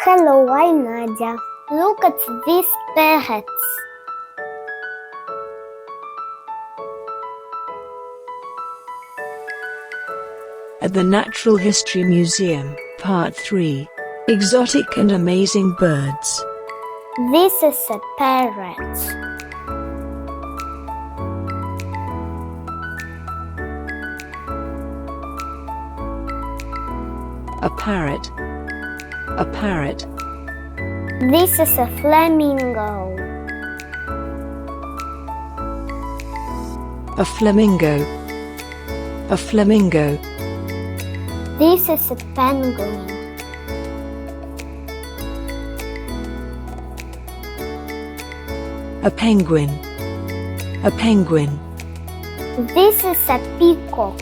Hello, I'm Nadia. Look at these parrots. At the Natural History Museum, Part 3. Exotic and Amazing Birds. This is a parrot. A parrot. A parrot. This is a flamingo. A flamingo. A flamingo. This is a penguin. A penguin. A penguin. This is a peacock.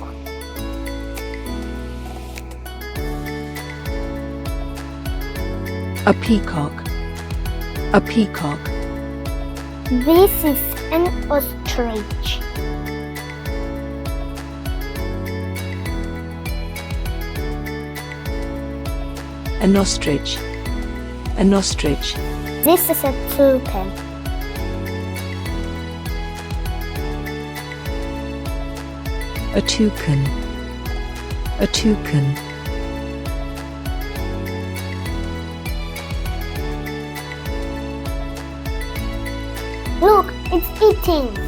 A peacock. A peacock. This is an ostrich. An ostrich. An ostrich. This is a toucan. A toucan. A toucan. Look, it's eating.